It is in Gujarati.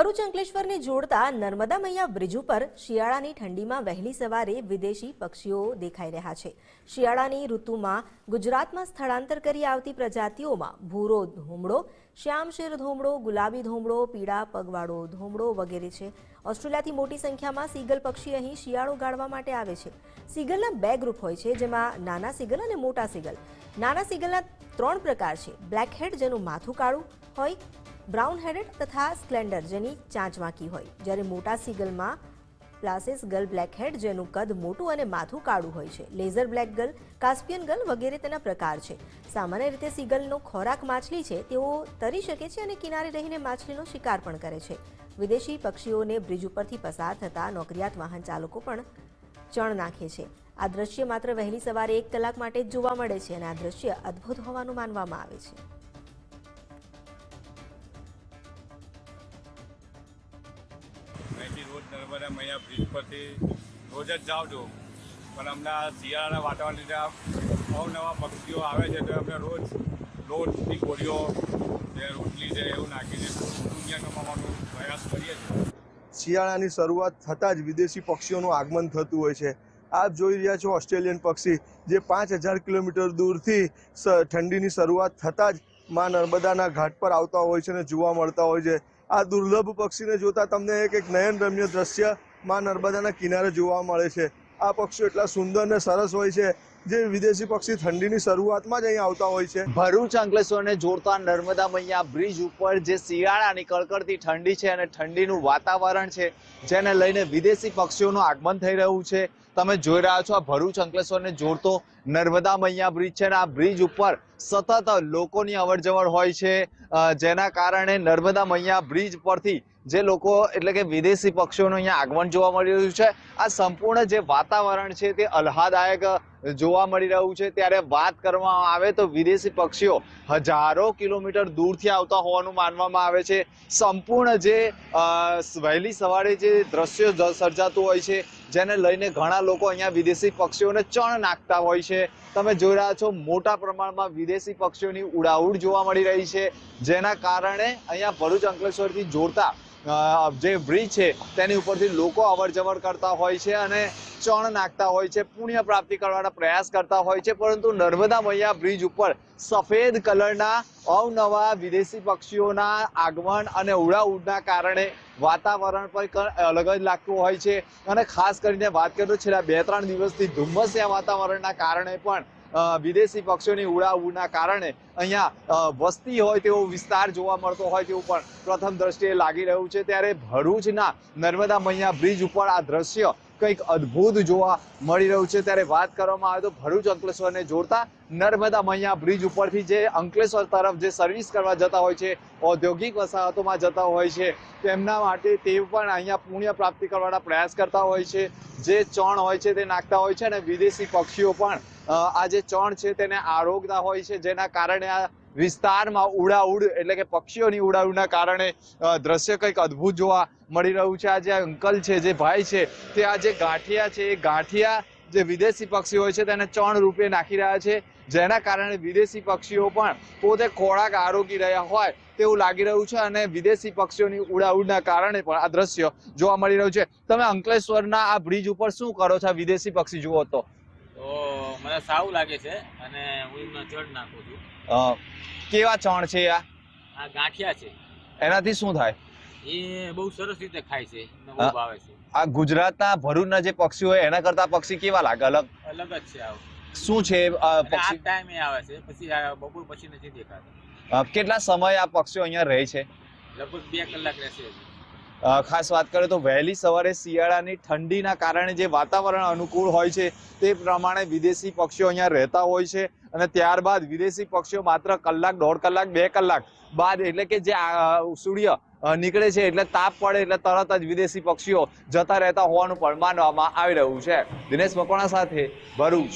ભરૂચ અંકલેશ્વરને જોડતા નર્મદા મૈયા બ્રિજ ઉપર શિયાળાની ઠંડીમાં વહેલી સવારે વિદેશી પક્ષીઓ દેખાઈ રહ્યા છે। શિયાળાની ઋતુમાં ગુજરાતમાં સ્થળાંતર કરી આવતી પ્રજાતિઓમાં ભૂરો ધોમડો, શ્યામશેર ધોમડો, ગુલાબી ધોમડો, પીળા પગવાળો ધોમડો વગેરે છે। ઓસ્ટ્રેલિયાથી મોટી સંખ્યામાં સીગલ પક્ષી અહીં શિયાળો ગાળવા માટે આવે છે। સીગલના બે ગ્રુપ હોય છે, જેમાં નાના સીગલ અને મોટા સીગલ। નાના સીગલના ત્રણ પ્રકાર છે, બ્લેક હેડ જેનું માથું કાળું હોય, બ્રાઉન હેડેડ તથા સ્પ્લેન્ડર જેની ચાંચ વાંકી હોય, જ્યારે મોટા સીગલમાં પ્લાસિસ ગલ બ્લેક હેડ જેનું કદ મોટું અને માથું કાળું હોય છે, લેઝર બ્લેક ગલ, કાસ્પિયન ગલ વગેરે તેના પ્રકાર છે। સામાન્ય રીતે સીગલનો ખોરાક માછલી છે। તેઓ તરી શકે છે અને કિનારે રહીને માછલીનો શિકાર પણ કરે છે। વિદેશી પક્ષીઓને બ્રિજ ઉપરથી પસાર થતા નોકરિયાત વાહન ચાલકો પણ ચણ નાખે છે। આ દ્રશ્ય માત્ર વહેલી સવારે 1 કલાક માટે જ જોવા મળે છે અને આ દ્રશ્ય અદ્ભુત હોવાનું માનવામાં આવે છે। રોજ નર્મદા મૈયા બ્રિજ પરથી રોજ જ જાઉં છું, પણ અમને આ શિયાળાના વાતાવરણ લીધે અવનવા પક્ષીઓ આવે છે, તો અમે રોજ લોટની ગોળીઓ જે રોટલી છે એવું નાખીને દુનિયા કમાવાનો પ્રયાસ કરીએ છીએ। શિયાળાની શરૂઆત થતાં જ વિદેશી પક્ષીઓનું આગમન થતું હોય છે। આપ જોઈ રહ્યા છો ઓસ્ટ્રેલિયન પક્ષી જે 5000 કિલોમીટર દૂરથી ઠંડીની શરૂઆત થતાં જ માં નર્મદાના ઘાટ પર આવતા હોય છે અને જોવા મળતા હોય છે। આ દુર્લભ પક્ષીને જોતા તમને એક નયનરમ્ય દ્રશ્ય માં નર્મદાના કિનારે જોવા મળે છે। આ પક્ષીઓ એટલા સુંદર અને સરસ હોય છે, જે વિદેશી પક્ષી ઠંડીની શરૂઆતમાં જ અહીં આવતા હોય છે। ભરૂચ અંકલેશ્વરને જોડતા નર્મદા મૈયા બ્રિજ ઉપર જે શિયાળાની કડકડતી ઠંડી છે અને ઠંડીનું વાતાવરણ છે, જેને લઈને વિદેશી પક્ષીઓનું આગમન થઈ રહ્યું છે। તમે જોઈ રહ્યા છો આ ભરૂચ અંકલેશ્વરને જોડતો નર્મદા મૈયા બ્રિજ છે અને આ બ્રિજ ઉપર સતત લોકોની અવરજવર હોય છે, જેના કારણે નર્મદા મૈયા બ્રિજ પરથી જે લોકો એટલે કે વિદેશી પક્ષીઓનું અહીંયા આગમન જોવા મળી રહ્યું છે। આ સંપૂર્ણ જે વાતાવરણ છે તે આહલાદાયક જોવા મળી રહ્યું છે। ત્યારે વાત કરવામાં આવે તો વિદેશી પક્ષીઓ હજારો કિલોમીટર દૂરથી આવતા હોવાનું માનવામાં આવે છે। સંપૂર્ણ જે વહેલી સવારે જે દ્રશ્યો સર્જાતું હોય છે, જેને લઈને ઘણા લોકો અહીંયા વિદેશી પક્ષીઓને ચણ નાખતા હોય છે। તમે જોઈ રહ્યા છો મોટા પ્રમાણમાં વિદેશી પક્ષીઓની ઉડાઉડ જોવા મળી રહી છે, જેના કારણે અહીંયા ભરૂચ અંકલેશ્વરથી જોડતા જે બ્રિજ છે તેની ઉપરથી લોકો અવર જવર કરતા હોય છે અને ચણ નાખતા હોય છે, પુણ્ય પ્રાપ્તિ કરવાના પ્રયાસ કરતા હોય છે। પરંતુ નર્મદા મૈયા બ્રિજ ઉપર સફેદ કલરના અવનવા વિદેશી પક્ષીઓના આગમન અને ઉડાઉડના કારણે વાતાવરણ પર અલગ જ લાગતું હોય છે। અને ખાસ કરીને વાત કરીએ તો છેલ્લા 2-3 દિવસથી ધુમ્મસિયા વાતાવરણના કારણે પણ વિદેશી પક્ષીઓની ઉડાઉડના કારણે અહીંયા વસ્તી હોય તેવો વિસ્તાર જોવા મળતો હોય તેવું પણ પ્રથમ દ્રષ્ટિએ લાગી રહ્યું છે। ત્યારે ભરૂચના નર્મદા મૈયા બ્રિજ ઉપર આ દ્રશ્ય કંઈક અદ્ભુત જોવા મળી રહ્યું છે। ત્યારે વાત કરવામાં આવે તો ભરૂચ અંકલેશ્વરને જોડતા નર્મદા મૈયા બ્રિજ ઉપરથી જે અંકલેશ્વર તરફ જે સર્વિસ કરવા જતા હોય છે, ઔદ્યોગિક વસાહતોમાં જતા હોય છે, તેમના માટે તે પણ અહીંયા પુણ્ય પ્રાપ્તિ કરવાના પ્રયાસ કરતા હોય છે। જે ચણ હોય છે તે નાખતા હોય છે અને વિદેશી પક્ષીઓ પણ આ જે ચણ છે તેને આરોગતા હોય છે, જેના કારણે આ વિસ્તારમાં ઉડાઉડ એટલે કે પક્ષીઓની ઉડાઉડના કારણે દ્રશ્ય કંઈક અદ્ભુત જોવા મળી રહ્યું છે। આ જે અંકલ છે, જે ભાઈ છે, તે આ જે ગાંઠિયા છે, એ ગાંઠિયા જે વિદેશી પક્ષી હોય છે તેને ચણ રૂપે નાખી રહ્યા છે, જેના કારણે વિદેશી પક્ષીઓ પણ પોતે ખોરાક આરોગી રહ્યા હોય તેવું લાગી રહ્યું છે અને વિદેશી પક્ષીઓની ઉડાઉડના કારણે પણ આ દ્રશ્ય જોવા મળી રહ્યું છે। તમે અંકલેશ્વરના આ બ્રિજ ઉપર શું કરો છો? વિદેશી પક્ષી જુઓ તો મને સારું લાગે છે અને હું એમને ચણ નાખું છું। કેવા ચણ છે આ ગાંઠિયા છે, એનાથી શું થાય? એ બહુ સરસ રીતે ખાય છે, મને બહુ ભાવે છે। આ ગુજરાતના ભરૂચના જે પક્ષી હોય એના કરતા પક્ષી કેવા લાગે? અલગ જ છે। આવું શું છે પક્ષી? ટાઈમે આવે છે, પછી બપોર પછી નથી દેખાતા। કેટલા સમય આ પક્ષીઓ અહીંયા રહે છે? લગભગ 2 કલાક રહેશે। ખાસ વાત કરીએ તો વહેલી સવારે શિયાળાની ઠંડીના કારણે જે વાતાવરણ અનુકૂળ હોય છે તે પ્રમાણે વિદેશી પક્ષીઓ અહીંયા રહેતા હોય છે અને ત્યારબાદ વિદેશી પક્ષીઓ માત્ર કલાક, 1.5 કલાક, 2 કલાક બાદ એટલે કે જે સૂર્ય નીકળે છે એટલે તાપ પડે એટલે તરત જ વિદેશી પક્ષીઓ જતા રહેતા હોવાનું પણ માનવામાં આવી રહ્યું છે। દિનેશ મકવાણા સાથે ભરૂચ।